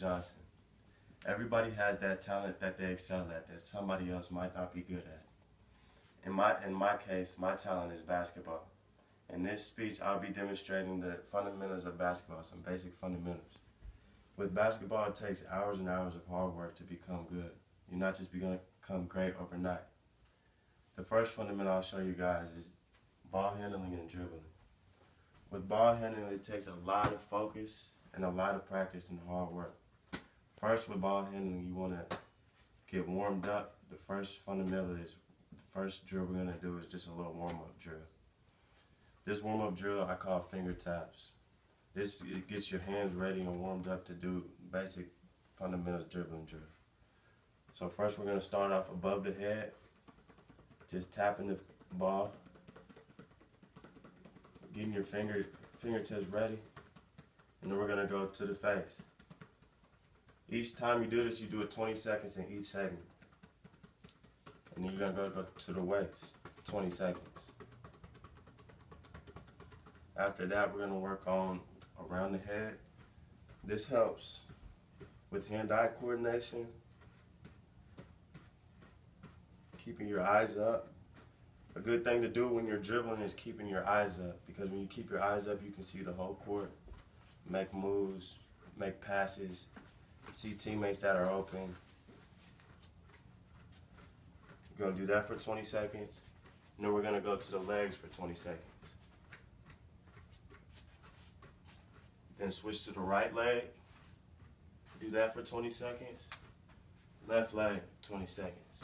Johnson. Everybody has that talent that they excel at that somebody else might not be good at. In my case, my talent is basketball. In this speech, I'll be demonstrating the fundamentals of basketball, some basic fundamentals. With basketball, it takes hours and hours of hard work to become good. You're not just going to become great overnight. The first fundamental I'll show you guys is ball handling and dribbling. With ball handling, it takes a lot of focus and a lot of practice and hard work. First, with ball handling, you want to get warmed up. The first fundamental is, the first drill we're going to do is just a little warm-up drill. This warm-up drill I call finger taps. It gets your hands ready and warmed up to do basic fundamental dribbling drill. So first we're going to start off above the head, just tapping the ball, getting your fingertips ready, and then we're going to go to the face. Each time you do this, you do it 20 seconds in each segment. And then you're going to go to the waist, 20 seconds. After that, we're going to work on around the head. This helps with hand-eye coordination, keeping your eyes up. A good thing to do when you're dribbling is keeping your eyes up, because when you keep your eyes up, you can see the whole court, make moves, make passes, see teammates that are open. We're going to do that for 20 seconds, and then we're going to go to the legs for 20 seconds. Then switch to the right leg, do that for 20 seconds. Left leg, 20 seconds.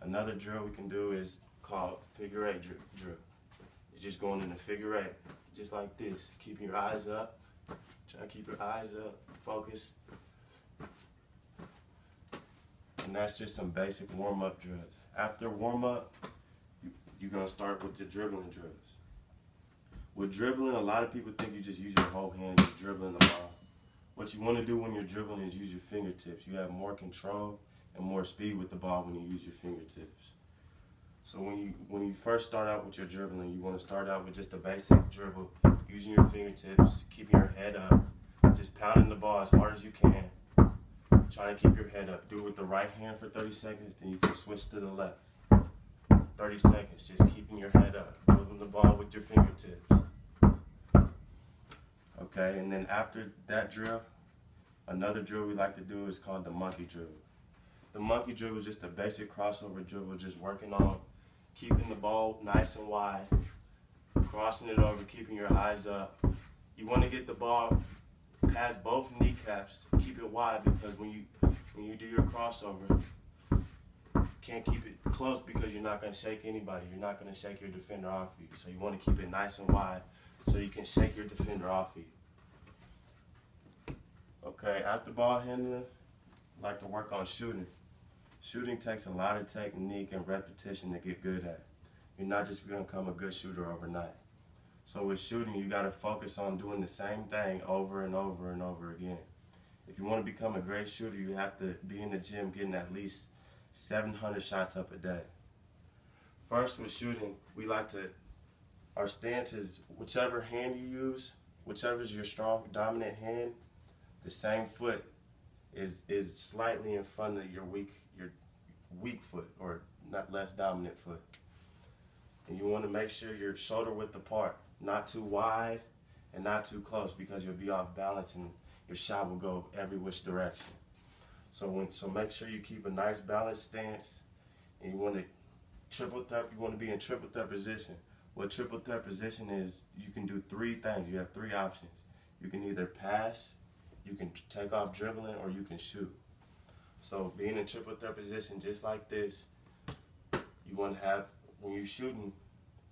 Another drill we can do is called figure eight drill. It's just going in a figure eight, just like this. Keep your eyes up, try to keep your eyes up, focus. And that's just some basic warm-up drills. After warm-up, you're gonna start with the dribbling drills. With dribbling, a lot of people think you just use your whole hand just dribbling the ball. What you want to do when you're dribbling is use your fingertips. You have more control and more speed with the ball when you use your fingertips. So when you first start out with your dribbling, you want to start out with just a basic dribble, using your fingertips, keeping your head up, just pounding the ball as hard as you can. Trying to keep your head up. Do it with the right hand for 30 seconds, then you can switch to the left. 30 seconds, just keeping your head up, dribbling the ball with your fingertips. Okay, and then after that drill, another drill we like to do is called the monkey drill. The monkey drill is just a basic crossover dribble, just working on keeping the ball nice and wide, crossing it over, keeping your eyes up. You want to get the ball past both kneecaps, keep it wide, because when you do your crossover, you can't keep it close because you're not going to shake anybody. You're not going to shake your defender off you. So you want to keep it nice and wide so you can shake your defender off you. Okay, after ball handling, I like to work on shooting. Shooting takes a lot of technique and repetition to get good at. You're not just going to become a good shooter overnight. So with shooting, you got to focus on doing the same thing over and over and over again. If you want to become a great shooter, you have to be in the gym getting at least 700 shots up a day. First, with shooting, our stance is whichever hand you use, whichever is your strong, dominant hand, the same foot is slightly in front of your weak foot, or not less dominant foot. And you want to make sure you're shoulder width apart, not too wide and not too close, because you'll be off balance and your shot will go every which direction. So make sure you keep a nice balanced stance, and you want to be in triple threat position. What triple threat position is, you can do three things. You have three options. You can either pass, you can take off dribbling, or you can shoot. So being in triple threat position just like this, you want to have, when you're shooting,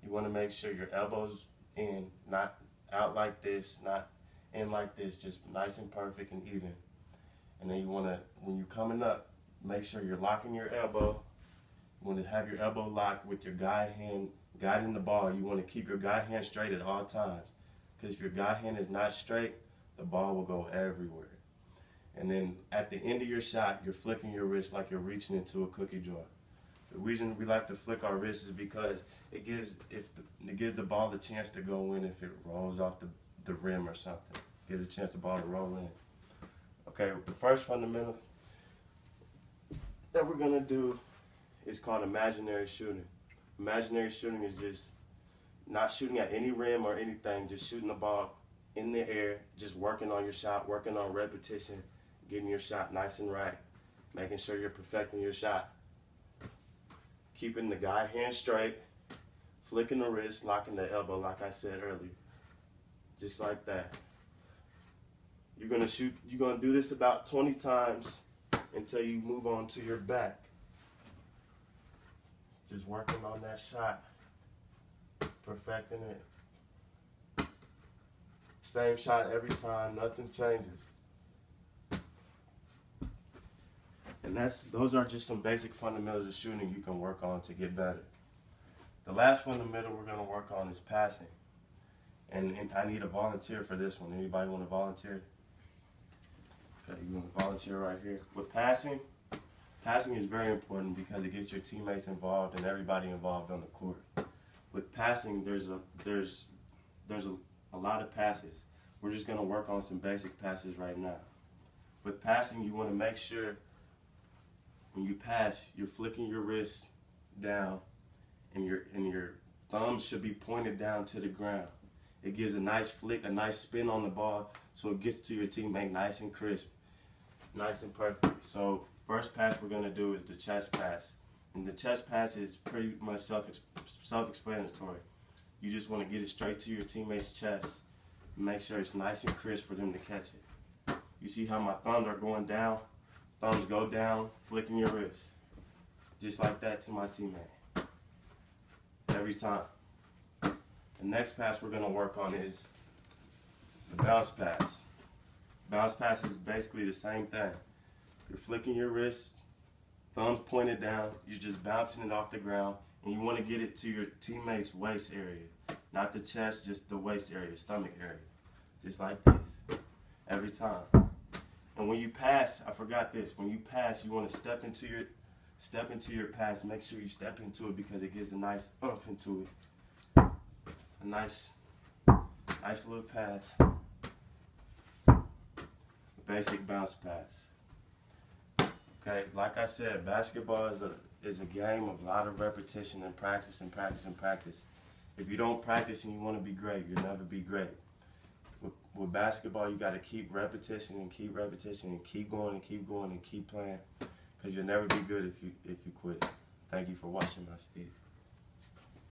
you want to make sure your elbows in, not out like this, not in like this, just nice and perfect and even. And then you want to, when you're coming up, make sure you're locking your elbow. You want to have your elbow locked with your guide hand guiding the ball. You want to keep your guide hand straight at all times, because if your guide hand is not straight, the ball will go everywhere. And then at the end of your shot, you're flicking your wrist like you're reaching into a cookie jar. The reason we like to flick our wrists is because it gives the ball the chance to go in if it rolls off the rim or something. Gives a chance the ball to roll in. Okay, the first fundamental that we're gonna do is called imaginary shooting. Imaginary shooting is just not shooting at any rim or anything, just shooting the ball in the air, just working on your shot, working on repetition, getting your shot nice and right, making sure you're perfecting your shot. Keeping the guide hand straight, flicking the wrist, locking the elbow like I said earlier. Just like that. You're gonna do this about 20 times until you move on to your back. Just working on that shot, perfecting it. Same shot every time, nothing changes. And those are just some basic fundamentals of shooting you can work on to get better. The last fundamental we're gonna work on is passing. And I need a volunteer for this one. Anybody want to volunteer? Okay, you want to volunteer right here. With passing is very important because it gets your teammates involved and everybody involved on the court. With passing, there's a lot of passes. We're just going to work on some basic passes right now. With passing, you want to make sure when you pass, you're flicking your wrist down and your thumbs should be pointed down to the ground. It gives a nice flick, a nice spin on the ball, so it gets to your teammate nice and crisp, nice and perfect. So first pass we're gonna do is the chest pass. And the chest pass is pretty much self-explanatory. You just wanna get it straight to your teammate's chest and make sure it's nice and crisp for them to catch it. You see how my thumbs are going down? Thumbs go down, flicking your wrist. Just like that to my teammate. Every time. The next pass we're going to work on is the bounce pass. Bounce pass is basically the same thing. You're flicking your wrist, thumbs pointed down, you're just bouncing it off the ground, and you want to get it to your teammate's waist area. Not the chest, just the waist area, stomach area. Just like this. Every time. And when you pass, I forgot this, when you pass, you want to step into your pass. Make sure you step into it because it gives a nice oomph into it. A nice little pass. Basic bounce pass. Okay, like I said, basketball is a game of a lot of repetition and practice and practice and practice. If you don't practice and you want to be great, you'll never be great. With basketball, you got to keep repetition and keep repetition and keep going and keep going and keep playing, because you'll never be good if you quit. Thank you for watching my speech.